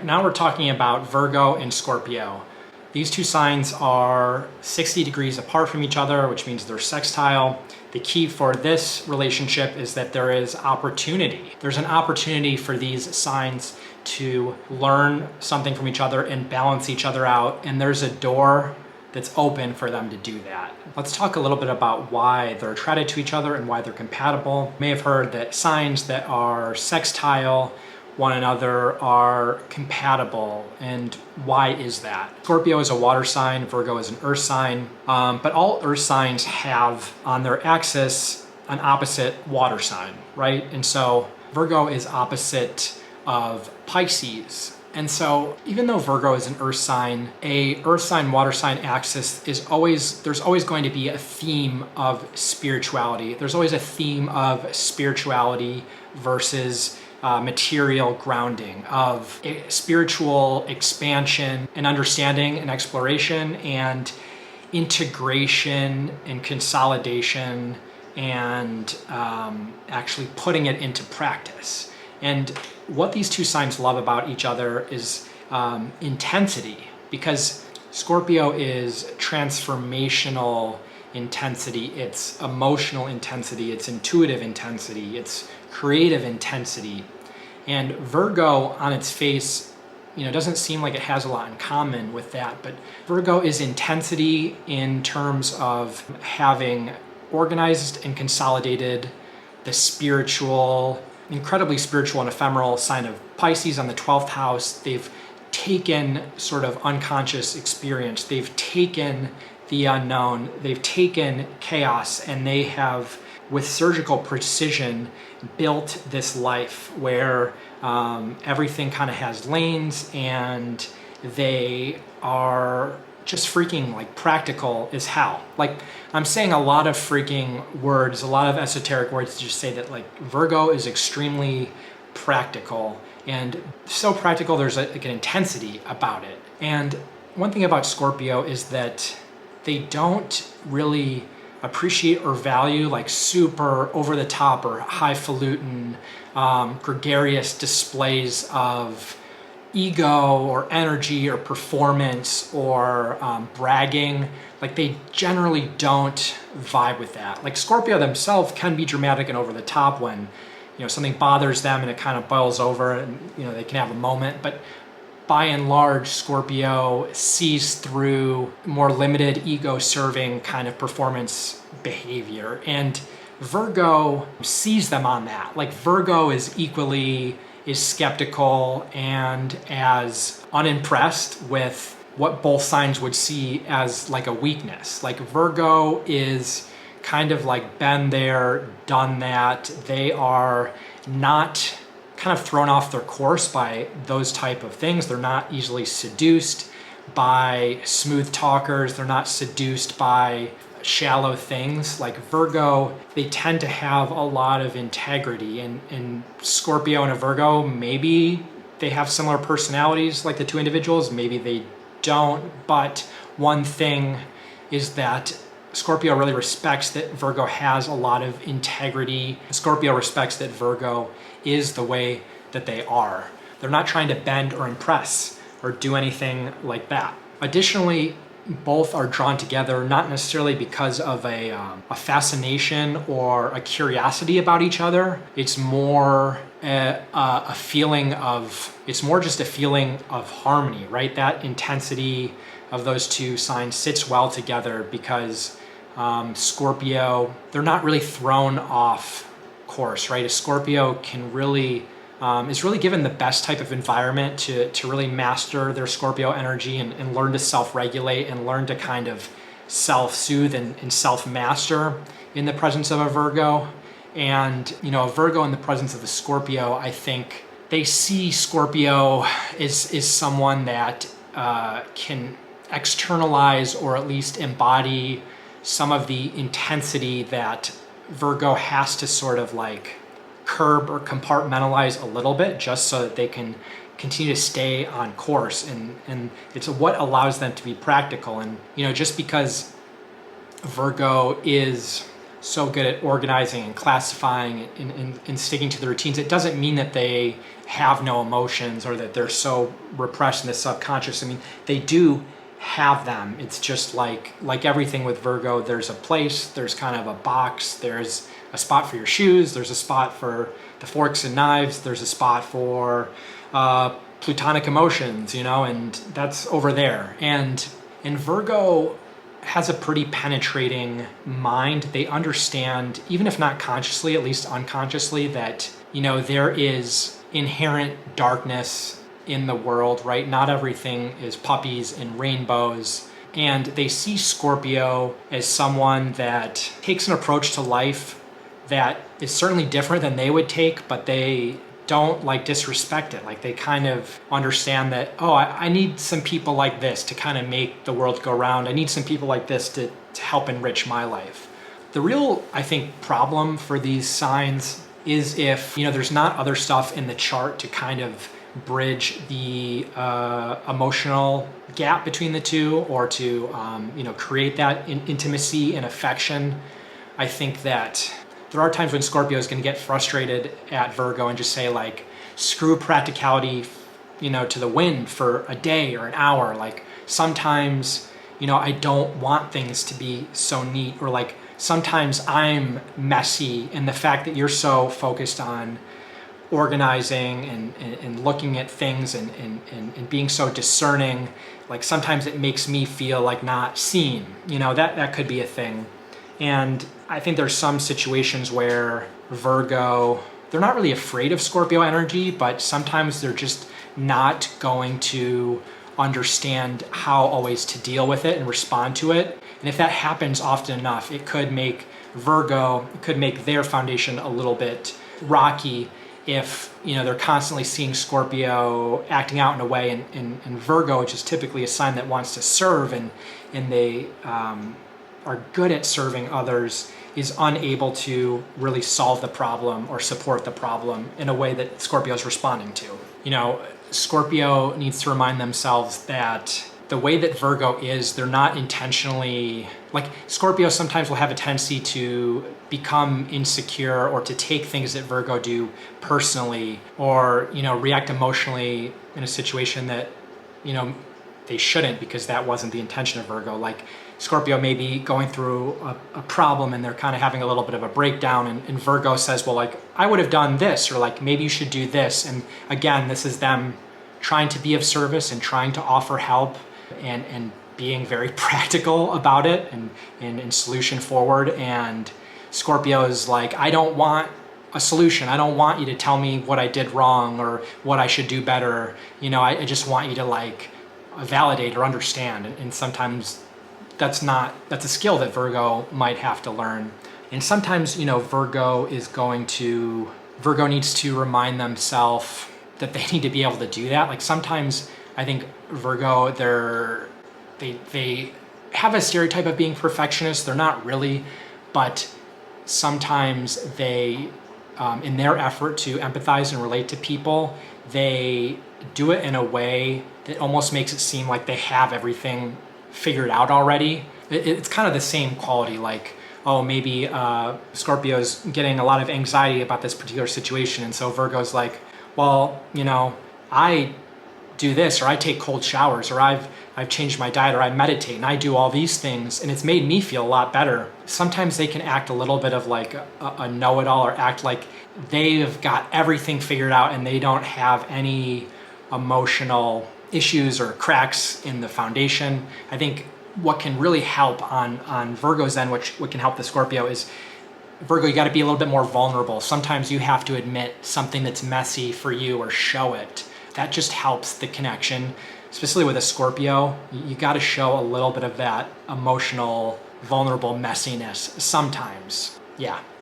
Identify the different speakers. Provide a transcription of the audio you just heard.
Speaker 1: Now we're talking about Virgo and Scorpio. These two signs are 60 degrees apart from each other, which means they're sextile. The key for this relationship is that there is opportunity. There's an opportunity for these signs to learn something from each other and balance each other out, and there's a door that's open for them to do that. Let's talk a little bit about why they're attracted to each other and why they're compatible. You may have heard that signs that are sextile one another are compatible, and why is that? Scorpio is a water sign, Virgo is an earth sign, but all earth signs have on their axis an opposite water sign, right? And so Virgo is opposite of Pisces. And so even though Virgo is an earth sign, a earth sign, water sign axis is there's always going to be a theme of spirituality. There's always a theme of spirituality versus material grounding, of spiritual expansion and understanding and exploration and integration and consolidation and actually putting it into practice. And what these two signs love about each other is intensity, because Scorpio is transformational intensity, it's emotional intensity, it's intuitive intensity, it's creative intensity. And Virgo on its face, doesn't seem like it has a lot in common with that, but Virgo is intensity in terms of having organized and consolidated the spiritual, incredibly spiritual and ephemeral sign of Pisces on the 12th house. They've taken sort of unconscious experience, they've taken the unknown, they've taken chaos, and they have, with surgical precision, built this life where everything kind of has lanes, and they are just freaking like practical as hell. Like, I'm saying a lot of freaking words, a lot of esoteric words to just say that like Virgo is extremely practical, and so practical there's like an intensity about it. And one thing about Scorpio is that they don't really appreciate or value like super over the top or highfalutin, gregarious displays of ego or energy or performance or bragging. Like, they generally don't vibe with that. Like, Scorpio themselves can be dramatic and over the top when something bothers them and it kind of boils over, and they can have a moment. But by and large, Scorpio sees through more limited ego-serving kind of performance behavior, and Virgo sees them on that. Like, Virgo is skeptical and as unimpressed with what both signs would see as like a weakness. Like, Virgo is kind of like been there, done that. They are not kind of thrown off their course by those type of things. They're not easily seduced by smooth talkers. They're not seduced by shallow things. Like, Virgo, they tend to have a lot of integrity, and Scorpio and a Virgo, maybe they have similar personalities like the two individuals, maybe they don't, but one thing is that Scorpio really respects that Virgo has a lot of integrity. Scorpio respects that Virgo is the way that they are. They're not trying to bend or impress or do anything like that. Additionally, both are drawn together not necessarily because of a fascination or a curiosity about each other. It's more a feeling of, it's more just a feeling of harmony, right? That intensity of those two signs sits well together because Scorpio, they're not really thrown off course, right? A Scorpio can really is really given the best type of environment to really master their Scorpio energy and learn to self-regulate and learn to kind of self-soothe and self-master in the presence of a Virgo. And a Virgo in the presence of a Scorpio, I think they see Scorpio is someone that can externalize or at least embody some of the intensity that Virgo has to sort of like curb or compartmentalize a little bit, just so that they can continue to stay on course, and it's what allows them to be practical. And just because Virgo is so good at organizing and classifying and sticking to the routines, it doesn't mean that they have no emotions or that they're so repressed in the subconscious. I mean, they do have them. It's just like everything with Virgo, there's a place, there's kind of a box, there's a spot for your shoes, there's a spot for the forks and knives, there's a spot for plutonic emotions, you know, and that's over there. And Virgo has a pretty penetrating mind. They understand, even if not consciously, at least unconsciously, that, you know, there is inherent darkness in the world, right? Not everything is puppies and rainbows. And they see Scorpio as someone that takes an approach to life that is certainly different than they would take, but they don't like disrespect it. Like they kind of understand that, oh, I need some people like this to kind of make the world go round. I need some people like this to help enrich my life. The real, I think, problem for these signs is if, you know, there's not other stuff in the chart to kind of bridge the emotional gap between the two, or to, you know, create that intimacy and affection. I think that there are times when Scorpio is going to get frustrated at Virgo and just say, like, screw practicality, you know, to the wind for a day or an hour. Like sometimes, you know, I don't want things to be so neat, or like sometimes I'm messy, and the fact that you're so focused on organizing and looking at things and being so discerning, like sometimes it makes me feel like not seen. You know, that could be a thing. And I think there's some situations where Virgo, they're not really afraid of Scorpio energy, but sometimes they're just not going to understand how always to deal with it and respond to it. And if that happens often enough, it could make their foundation a little bit rocky if, you know, they're constantly seeing Scorpio acting out in a way, and Virgo, which is typically a sign that wants to serve and they are good at serving others, is unable to really solve the problem or support the problem in a way that Scorpio is responding to. You know, Scorpio needs to remind themselves that the way that Virgo is, they're not intentionally, like Scorpio sometimes will have a tendency to become insecure or to take things that Virgo do personally, or, you know, react emotionally in a situation that, you know, they shouldn't, because that wasn't the intention of Virgo. Like Scorpio may be going through a problem and they're kind of having a little bit of a breakdown, and Virgo says, well, like, I would have done this, or like, maybe you should do this. And again, this is them trying to be of service and trying to offer help and being very practical about it and solution forward. And Scorpio is like, I don't want a solution. I don't want you to tell me what I did wrong or what I should do better. You know, I just want you to like validate or understand. And sometimes that's a skill that Virgo might have to learn. And sometimes, you know, Virgo needs to remind themselves that they need to be able to do that. Like sometimes I think Virgo, they have a stereotype of being perfectionists. They're not really, but sometimes they, in their effort to empathize and relate to people, they do it in a way that almost makes it seem like they have everything figured out already. It's kind of the same quality, like, oh, maybe Scorpio's getting a lot of anxiety about this particular situation, and so Virgo's like, well, you know, I do this, or I take cold showers, or I've changed my diet, or I meditate, and I do all these things, and it's made me feel a lot better. Sometimes they can act a little bit of like a know-it-all, or act like they've got everything figured out and they don't have any emotional issues or cracks in the foundation. I think what can really help on Virgo's end, what can help the Scorpio, is Virgo, you got to be a little bit more vulnerable. Sometimes you have to admit something that's messy for you or show it. That just helps the connection. Especially with a Scorpio, you got to show a little bit of that emotional, vulnerable messiness sometimes. Yeah.